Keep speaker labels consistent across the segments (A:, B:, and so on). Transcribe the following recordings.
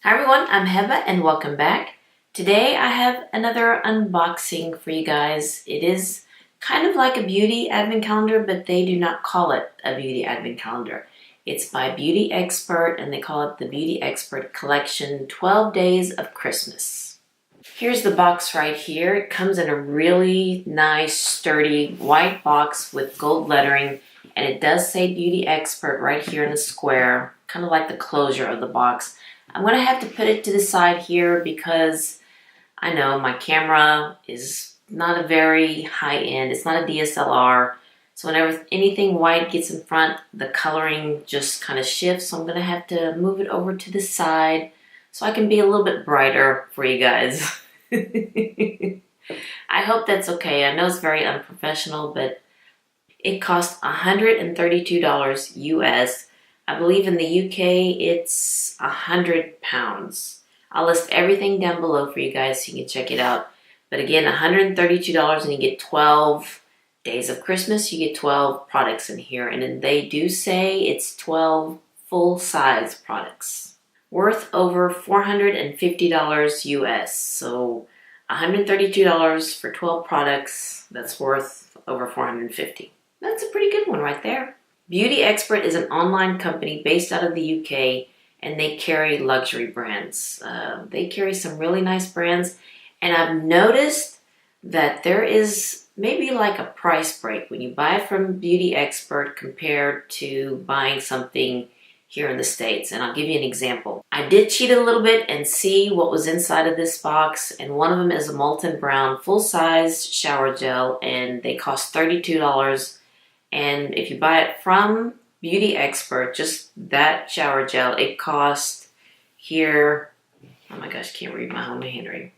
A: Hi everyone, I'm Heba and welcome back. Today I have another unboxing for you guys. It is kind of like a beauty advent calendar, but they do not call it a beauty advent calendar. It's by Beauty Expert and they call it the Beauty Expert Collection 12 Days of Christmas. Here's the box right here. It comes in a really nice, sturdy white box with gold lettering, and it does say Beauty Expert right here in the square, kind of like the closure of the box. I'm going to have to put it to the side here because I know my camera is not a very high-end. It's not a DSLR. So whenever anything white gets in front, the coloring just kind of shifts. So I'm going to have to move it over to the side so I can be a little bit brighter for you guys. I hope that's okay. I know it's very unprofessional, but it cost $132 US. I believe in the UK it's £100. I'll list everything down below for you guys so you can check it out. But again, $132 and you get 12 days of Christmas. You get 12 products in here. And then they do say it's 12 full-size products. Worth over $450 US. So $132 for 12 products. That's worth over $450. That's a pretty good one right there. Beauty Expert is an online company based out of the UK, and they carry luxury brands. They carry some really nice brands, and I've noticed that there is maybe like a price break when you buy from Beauty Expert compared to buying something here in the States. And I'll give you an example. I did cheat a little bit and see what was inside of this box, and one of them is a Molten Brown full-size shower gel, and they cost $32. And if you buy it from Beauty Expert, just that shower gel, it costs here, oh my gosh, can't read my own handwriting,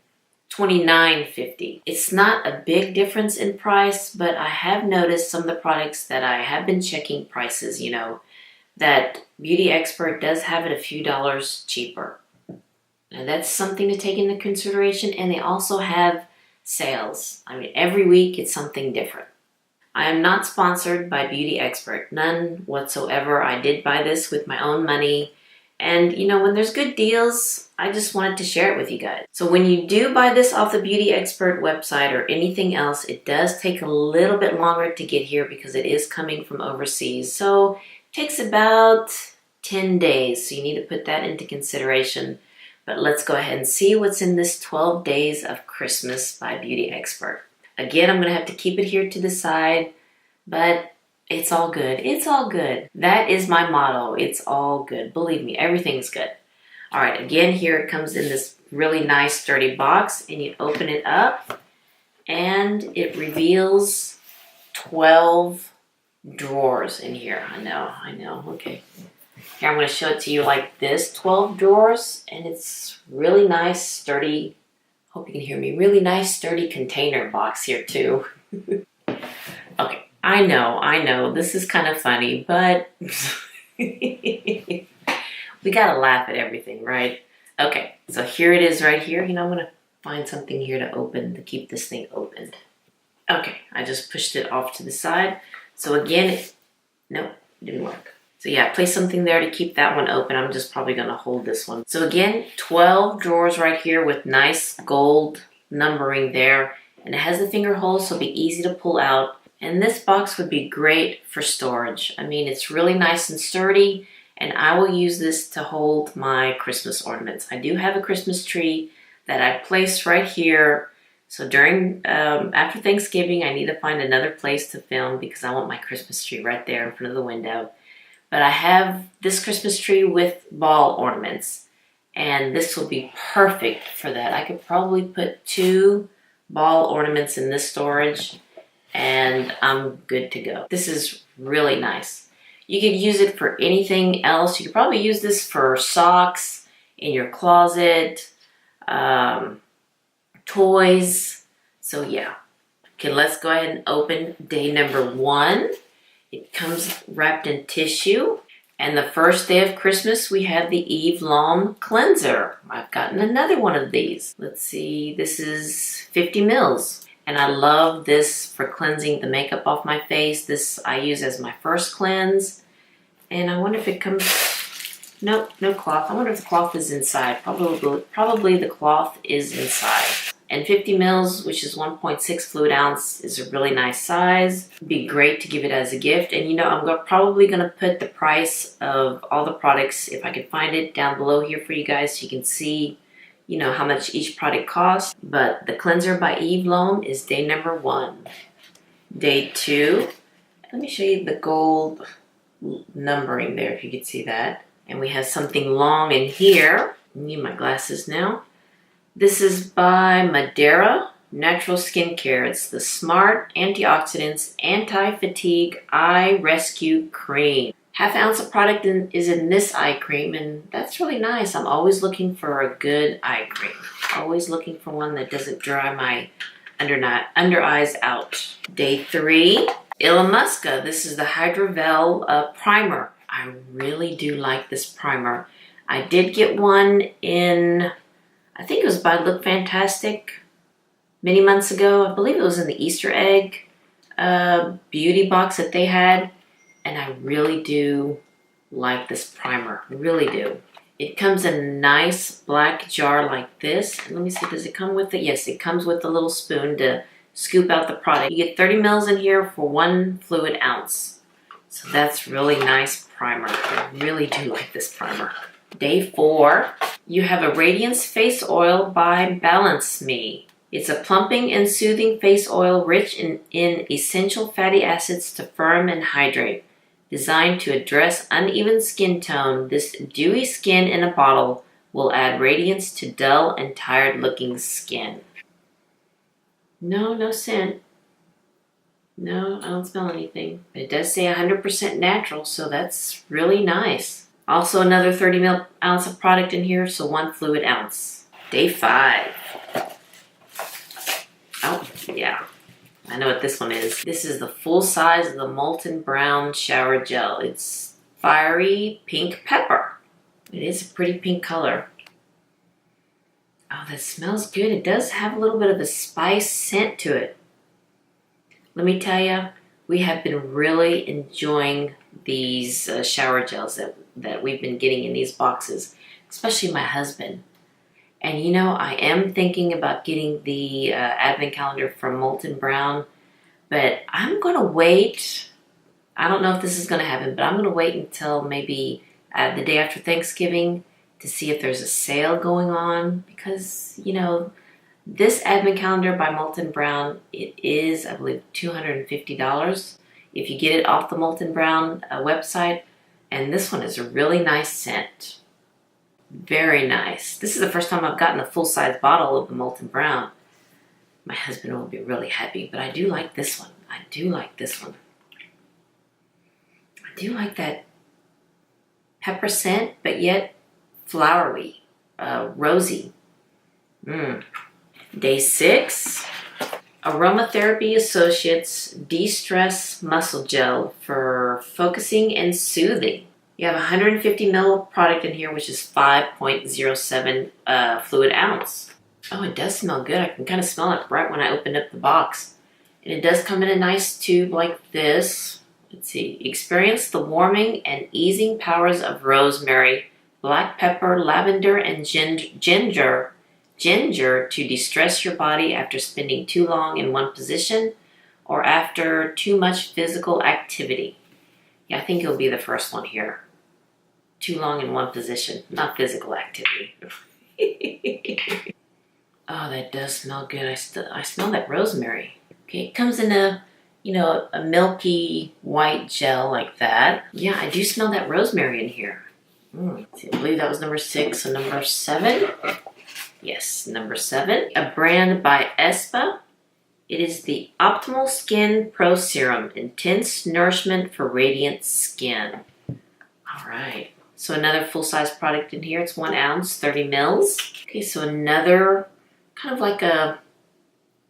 A: $29.50. It's not a big difference in price, but I have noticed some of the products that I have been checking prices, you know, that Beauty Expert does have it a few dollars cheaper. Now that's something to take into consideration, and they also have sales. I mean, every week it's something different. I am not sponsored by Beauty Expert, none whatsoever. I did buy this with my own money. And you know, when there's good deals, I just wanted to share it with you guys. So when you do buy this off the Beauty Expert website or anything else, it does take a little bit longer to get here because it is coming from overseas. So it takes about 10 days. So you need to put that into consideration. But let's go ahead and see what's in this 12 Days of Christmas by Beauty Expert. Again, I'm going to have to keep it here to the side, but it's all good. It's all good. That is my motto. It's all good. Believe me, everything's good. All right, again, here it comes in this really nice, sturdy box, and you open it up, and it reveals 12 drawers in here. I know. Okay. Here, I'm going to show it to you like this. 12 drawers, and it's really nice, sturdy. Hope you can hear me. Really nice, sturdy container box here, too. Okay, I know. This is kind of funny, but we gotta laugh at everything, right? Okay, so here it is right here. You know, I'm gonna find something here to open, to keep this thing opened. Okay, I just pushed it off to the side. So again, nope, didn't work. So yeah, place something there to keep that one open. I'm just probably going to hold this one. So again, 12 drawers right here with nice gold numbering there. And it has the finger holes, so it'll be easy to pull out. And this box would be great for storage. I mean, it's really nice and sturdy. And I will use this to hold my Christmas ornaments. I do have a Christmas tree that I placed right here. So during, after Thanksgiving, I need to find another place to film because I want my Christmas tree right there in front of the window. But I have this Christmas tree with ball ornaments, and this will be perfect for that. I could probably put 2 ball ornaments in this storage, and I'm good to go. This is really nice. You could use it for anything else. You could probably use this for socks, in your closet, toys. So yeah. Okay, let's go ahead and open day number 1. It comes wrapped in tissue. And the first day of Christmas, we have the Eve Balm cleanser. I've gotten another one of these. Let's see, this is 50 mils. And I love this for cleansing the makeup off my face. This I use as my first cleanse. And I wonder if it comes Nope, no cloth. I wonder if the cloth is inside. Probably the cloth is inside. And 50 mils, which is 1.6 fluid ounce, is a really nice size. It'd be great to give it as a gift. And you know, I'm probably going to put the price of all the products, if I can find it, down below here for you guys so you can see, you know, how much each product costs. But the cleanser by Eve Lom is day number 1. Day 2, let me show you the gold numbering there if you could see that. And we have something long in here. I need my glasses now. This is by Madeira Natural Skincare. It's the Smart Antioxidants Anti-Fatigue Eye Rescue Cream. Half ounce of product is in this eye cream, and that's really nice. I'm always looking for a good eye cream. Always looking for one that doesn't dry my under eyes out. Day 3, Ilamusca. This is the Hydrovel Primer. I really do like this primer. I did get one in, I think it was by Look Fantastic many months ago. I believe it was in the Easter egg beauty box that they had. And I really do like this primer. I really do. It comes in a nice black jar like this. And let me see, does it come with it? Yes, it comes with a little spoon to scoop out the product. You get 30 mils in here for 1 fluid ounce. So that's really nice primer. I really do like this primer. Day 4, you have a Radiance Face Oil by Balance Me. It's a plumping and soothing face oil rich in essential fatty acids to firm and hydrate. Designed to address uneven skin tone, this dewy skin in a bottle will add radiance to dull and tired looking skin. No scent. No, I don't smell anything. But it does say 100% natural, so that's really nice. Also another 30 ounce of product in here, so 1 fluid ounce. Day 5. Oh, yeah. I know what this one is. This is the full size of the Molten Brown Shower Gel. It's fiery pink pepper. It is a pretty pink color. Oh, that smells good. It does have a little bit of a spice scent to it. Let me tell you, we have been really enjoying these shower gels that we've been getting in these boxes, especially my husband. And you know, I am thinking about getting the advent calendar from Molten Brown, but I'm going to wait. I don't know if this is going to happen, but I'm going to wait until maybe the day after Thanksgiving to see if there's a sale going on, because, you know, this advent calendar by Molten Brown, it is, I believe, $250 if you get it off the Molten Brown website. And this one is a really nice scent. Very nice. This is the first time I've gotten a full-size bottle of the Molten Brown. My husband will be really happy, but I do like this one. I do like this one. I do like that pepper scent, but yet flowery, rosy. Day 6, Aromatherapy Associates De-Stress Muscle Gel for focusing and soothing. You have 150 ml product in here, which is 5.07 fluid ounce. Oh, it does smell good. I can kind of smell it right when I opened up the box. And it does come in a nice tube like this. Let's see. Experience the warming and easing powers of rosemary, black pepper, lavender, and ginger to de-stress your body after spending too long in one position or after too much physical activity. Yeah, I think it'll be the first one here. Too long in one position, not physical activity. Oh, that does smell good. I smell that rosemary. Okay, it comes in a, you know, a milky white gel like that. Yeah, I do smell that rosemary in here. I believe that was number 6, so number 7. Yes, number 7. A brand by Espa. It is the Optimal Skin Pro Serum. Intense nourishment for radiant skin. All right. So another full-size product in here. It's 1 ounce, 30 mils. Okay, so another kind of like a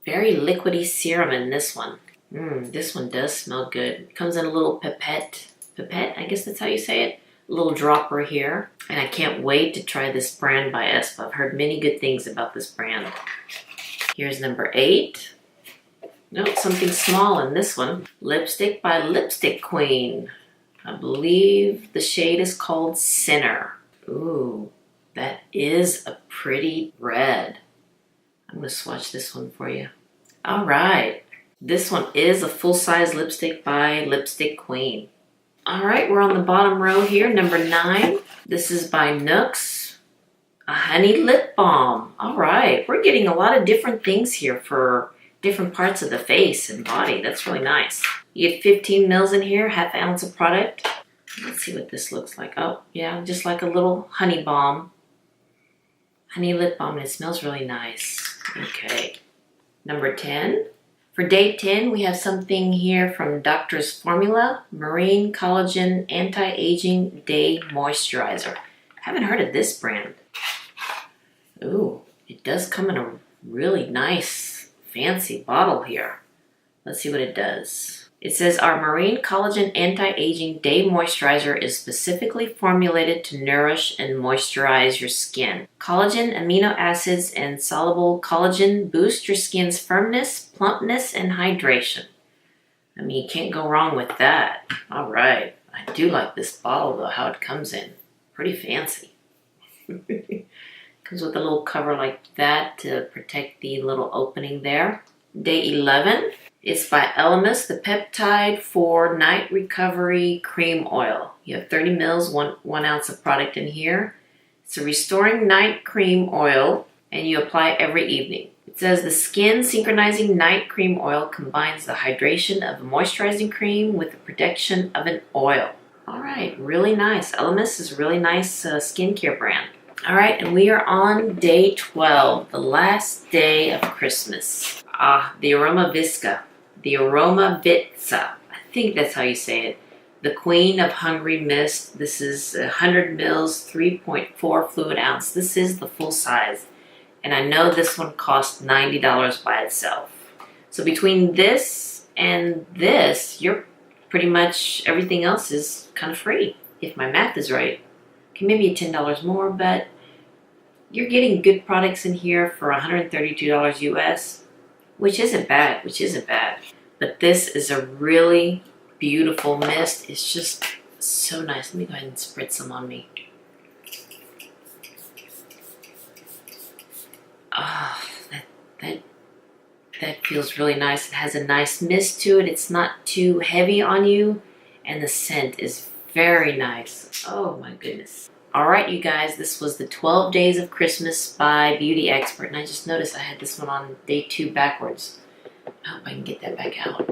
A: very liquidy serum in this one. This one does smell good. It comes in a little pipette, I guess that's how you say it. A little dropper here. And I can't wait to try this brand by Espa. I've heard many good things about this brand. Here's number 8. Nope, something small in this one. Lipstick by Lipstick Queen. I believe the shade is called Sinner. Ooh, that is a pretty red. I'm going to swatch this one for you. All right. This one is a full-size lipstick by Lipstick Queen. All right, we're on the bottom row here, number 9. This is by Nooks, a honey lip balm. All right, we're getting a lot of different things here for different parts of the face and body. That's really nice. You get 15 mils in here, half ounce of product. Let's see what this looks like. Oh, yeah, just like a little honey balm. Honey lip balm, and it smells really nice. Okay, number 10. For day 10, we have something here from Doctor's Formula, Marine Collagen Anti-Aging Day Moisturizer. Haven't heard of this brand. Ooh, it does come in a really nice, fancy bottle here. Let's see what it does. It says, our Marine Collagen Anti-Aging Day Moisturizer is specifically formulated to nourish and moisturize your skin. Collagen, amino acids, and soluble collagen boost your skin's firmness, plumpness, and hydration. I mean, you can't go wrong with that. All right. I do like this bottle, though, how it comes in. Pretty fancy. Comes with a little cover like that to protect the little opening there. Day 11. It's by Elemis, the Peptide for Night Recovery Cream Oil. You have 30 mils, 1 ounce of product in here. It's a restoring night cream oil, and you apply it every evening. It says the skin synchronizing night cream oil combines the hydration of a moisturizing cream with the protection of an oil. All right, really nice. Elemis is a really nice skincare brand. All right, and we are on day 12, the last day of Christmas. The Aroma Visca. The Aroma Vitsa. I think that's how you say it. The Queen of Hungry Mist. This is 100 mils, 3.4 fluid ounce. This is the full size. And I know this one costs $90 by itself. So between this and this, you're pretty much, everything else is kind of free, if my math is right. Okay, maybe $10 more, but you're getting good products in here for $132 US. Which isn't bad, But this is a really beautiful mist. It's just so nice. Let me go ahead and spritz some on me. Ah, that feels really nice. It has a nice mist to it. It's not too heavy on you. And the scent is very nice. Oh my goodness. All right, you guys, this was the 12 Days of Christmas by Beauty Expert. And I just noticed I had this one on day 2 backwards. I hope I can get that back out.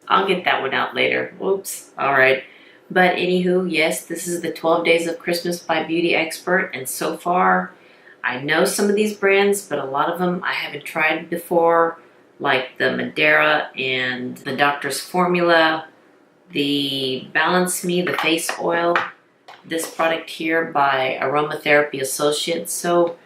A: I'll get that one out later. Whoops. All right. But anywho, yes, this is the 12 Days of Christmas by Beauty Expert. And so far, I know some of these brands, but a lot of them I haven't tried before, like the Madeira and the Doctor's Formula, the Balance Me, the face oil. This product here by Aromatherapy Associates. So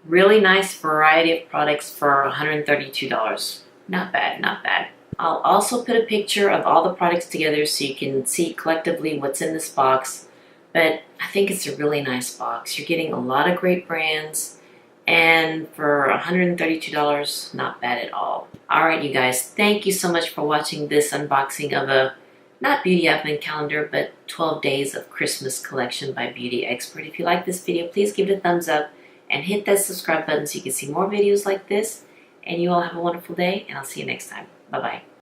A: really nice variety of products for $132. Not bad, not bad. I'll also put a picture of all the products together so you can see collectively what's in this box. But I think it's a really nice box. You're getting a lot of great brands, and for $132, not bad at all. Alright, you guys, thank you so much for watching this unboxing of a not Beauty Advent Calendar, but 12 Days of Christmas collection by Beauty Expert. If you like this video, please give it a thumbs up and hit that subscribe button so you can see more videos like this. And you all have a wonderful day, and I'll see you next time. Bye-bye.